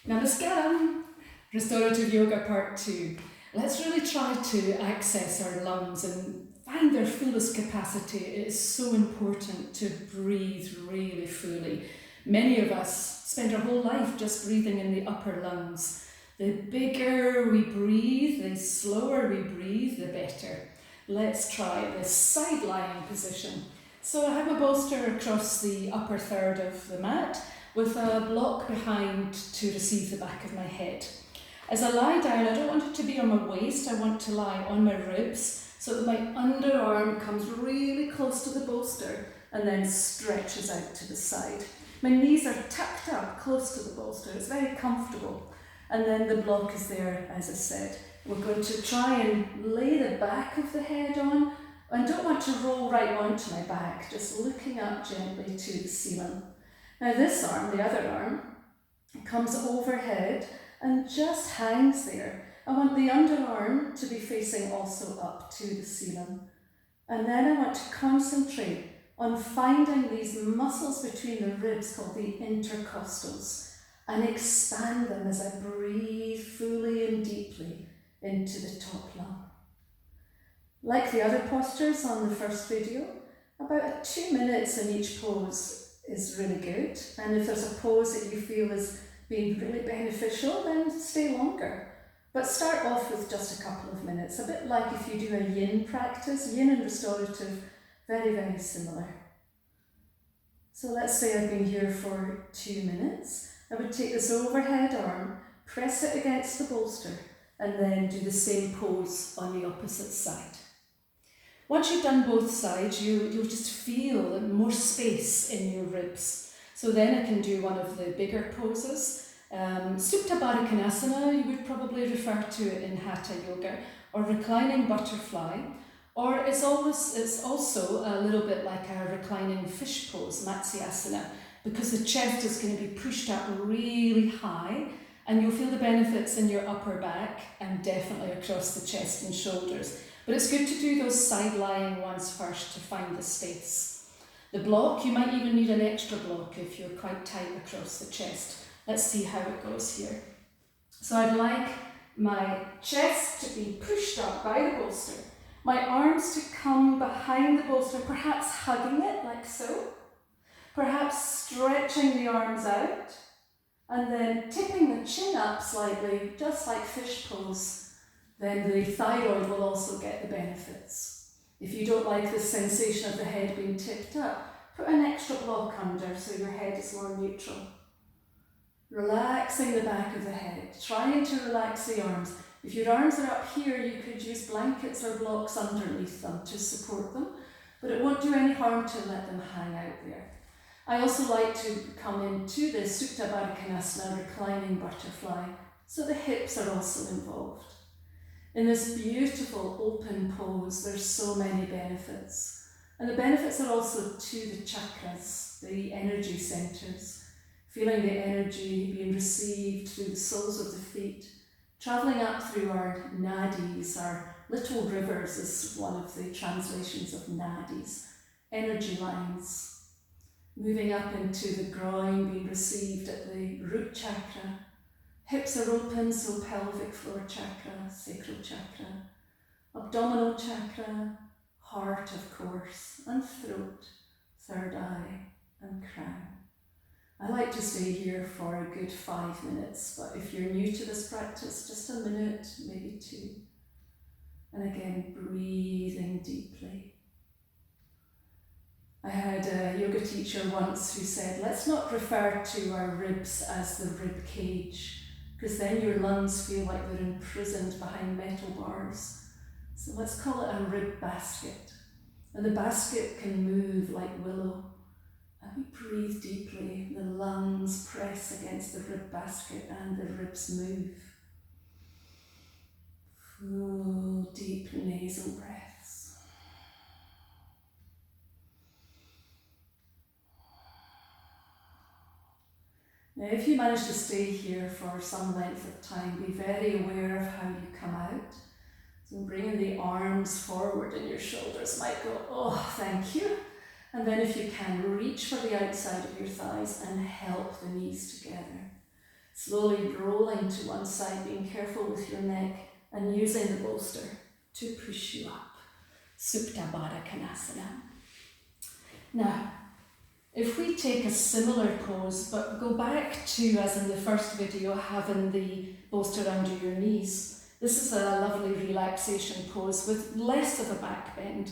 Namaskaram! Restorative Yoga Part 2. Let's really try to access our lungs and find their fullest capacity. It is so important to breathe really fully. Many of us spend our whole life just breathing in the upper lungs. The bigger we breathe, the slower we breathe, the better. Let's try this side lying position. So I have a bolster across the upper third of the mat, with a block behind to receive the back of my head. As I lie down, I don't want it to be on my waist, I want to lie on my ribs so that my underarm comes really close to the bolster and then stretches out to the side. My knees are tucked up close to the bolster, it's very comfortable. And then the block is there, as I said. We're going to try and lay the back of the head on. I don't want to roll right onto my back, just looking up gently to the ceiling. Now this arm, the other arm, comes overhead and just hangs there. I want the underarm to be facing also up to the ceiling. And then I want to concentrate on finding these muscles between the ribs called the intercostals and expand them as I breathe fully and deeply into the top lung. Like the other postures on the first video, about 2 minutes in each pose is really good, and if there's a pose that you feel is being really beneficial, then stay longer. But start off with just a couple of minutes, a bit like if you do a yin practice. Yin and restorative, very, very similar. So let's say I've been here for 2 minutes. I would take this overhead arm, press it against the bolster, and then do the same pose on the opposite side. Once you've done both sides, you'll just feel more space in your ribs. So then I can do one of the bigger poses. Supta Baddha Konasana, you would probably refer to it in Hatha Yoga, or reclining butterfly, or it's also a little bit like a reclining fish pose, Matsyasana, because the chest is going to be pushed up really high, and you'll feel the benefits in your upper back and definitely across the chest and shoulders. But it's good to do those side-lying ones first to find the space. The block, you might even need an extra block if you're quite tight across the chest. Let's see how it goes here. So I'd like my chest to be pushed up by the bolster, my arms to come behind the bolster, perhaps hugging it like so, perhaps stretching the arms out, and then tipping the chin up slightly, just like fish pose. Then the thyroid will also get the benefits. If you don't like the sensation of the head being tipped up, put an extra block under so your head is more neutral. Relaxing the back of the head, trying to relax the arms. If your arms are up here, you could use blankets or blocks underneath them to support them, but it won't do any harm to let them hang out there. I also like to come into the Supta Baddha Konasana, reclining butterfly, so the hips are also involved. In this beautiful open pose, there's so many benefits. And the benefits are also to the chakras, the energy centres, feeling the energy being received through the soles of the feet, travelling up through our nadis, our little rivers is one of the translations of nadis, energy lines, moving up into the groin, being received at the root chakra. Hips are open, so pelvic floor chakra, sacral chakra, abdominal chakra, heart of course, and throat, third eye, and crown. I like to stay here for a good 5 minutes, but if you're new to this practice, just a minute, maybe 2. And again, breathing deeply. I had a yoga teacher once who said, let's not refer to our ribs as the rib cage, because then your lungs feel like they're imprisoned behind metal bars. So let's call it a rib basket. And the basket can move like willow. And we breathe deeply. The lungs press against the rib basket and the ribs move. Full, deep nasal breaths. Now, if you manage to stay here for some length of time, be very aware of how you come out. So bringing the arms forward and your shoulders might go, oh, thank you. And then if you can, reach for the outside of your thighs and help the knees together. Slowly rolling to one side, being careful with your neck and using the bolster to push you up. Supta Baddha Konasana. Now, if we take a similar pose, but go back to, as in the first video, having the bolster under your knees, this is a lovely relaxation pose with less of a back bend,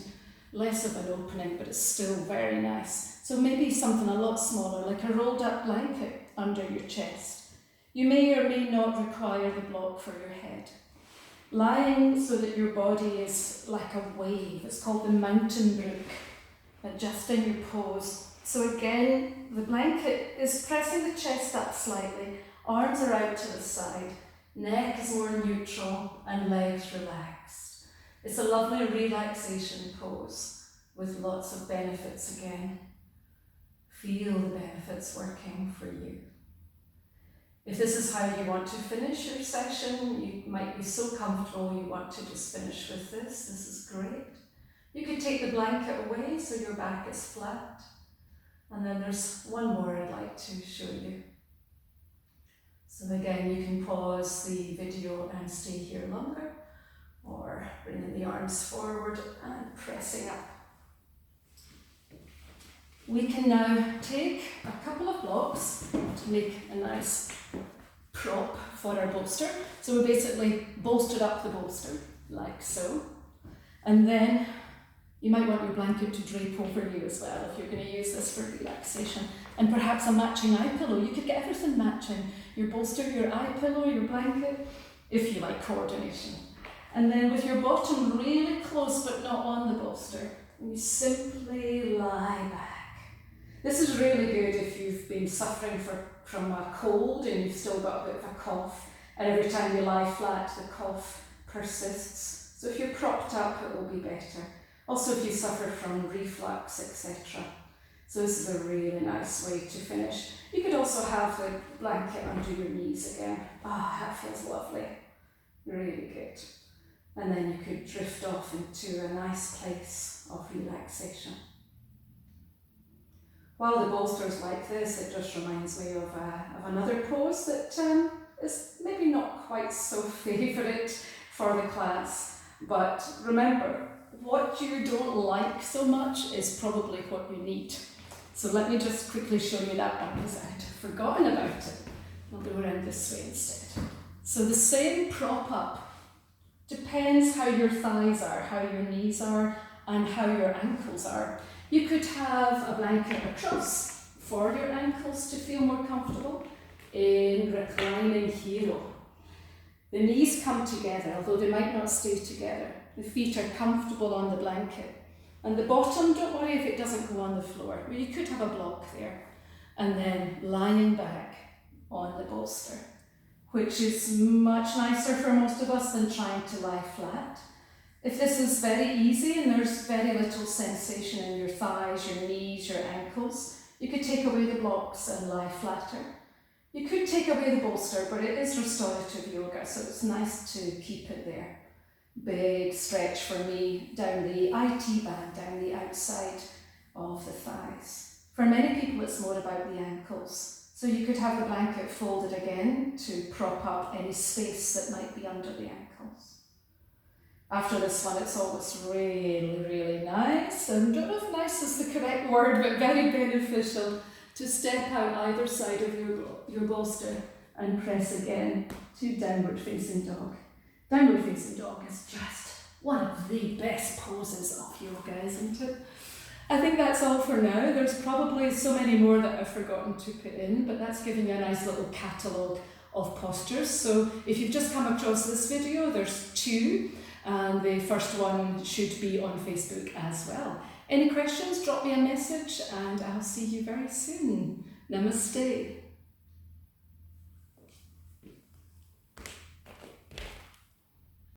less of an opening, but it's still very nice. So maybe something a lot smaller, like a rolled up blanket under your chest. You may or may not require the block for your head. Lying so that your body is like a wave, it's called the mountain brook, adjusting your pose. So again, the blanket is pressing the chest up slightly, arms are out to the side, neck is more neutral and legs relaxed. It's a lovely relaxation pose with lots of benefits again. Feel the benefits working for you. If this is how you want to finish your session, you might be so comfortable you want to just finish with this. This is great. You could take the blanket away so your back is flat. And then there's one more I'd like to show you. So again, you can pause the video and stay here longer, or bringing the arms forward and pressing up. We can now take a couple of blocks to make a nice prop for our bolster. So we basically bolstered up the bolster, like so. And then you might want your blanket to drape over you as well if you're going to use this for relaxation. And perhaps a matching eye pillow. You could get everything matching. Your bolster, your eye pillow, your blanket, if you like coordination. And then with your bottom really close but not on the bolster, you simply lie back. This is really good if you've been suffering from a cold and you've still got a bit of a cough, and every time you lie flat the cough persists. So if you're propped up it will be better. Also if you suffer from reflux, etc. So this is a really nice way to finish. You could also have the blanket under your knees again. That feels lovely. Really good. And then you could drift off into a nice place of relaxation. While the bolster's like this, it just reminds me of another pose that is maybe not quite so favourite for the class. But remember, what you don't like so much is probably what you need. So let me just quickly show you that one because I'd forgotten about it. I'll go around this way instead. So the same prop up depends how your thighs are, how your knees are, and how your ankles are. You could have a blanket across for your ankles to feel more comfortable in reclining hero. The knees come together, although they might not stay together. The feet are comfortable on the blanket. And the bottom, don't worry if it doesn't go on the floor. Well, you could have a block there. And then lying back on the bolster, which is much nicer for most of us than trying to lie flat. If this is very easy and there's very little sensation in your thighs, your knees, your ankles, you could take away the blocks and lie flatter. You could take away the bolster, but it is restorative yoga, so it's nice to keep it there. Big stretch for me down the IT band, down the outside of the thighs. For many people it's more about the ankles. So you could have the blanket folded again to prop up any space that might be under the ankles. After this one it's always really, really nice, and I don't know if nice is the correct word, but very beneficial to step out either side of your bolster and press again to downward facing dog. Downward facing dog is just one of the best poses of yoga, isn't it? I think that's all for now. There's probably so many more that I've forgotten to put in, but that's giving you a nice little catalogue of postures. So if you've just come across this video, there's 2, and the first one should be on Facebook as well. Any questions, drop me a message and I'll see you very soon. Namaste.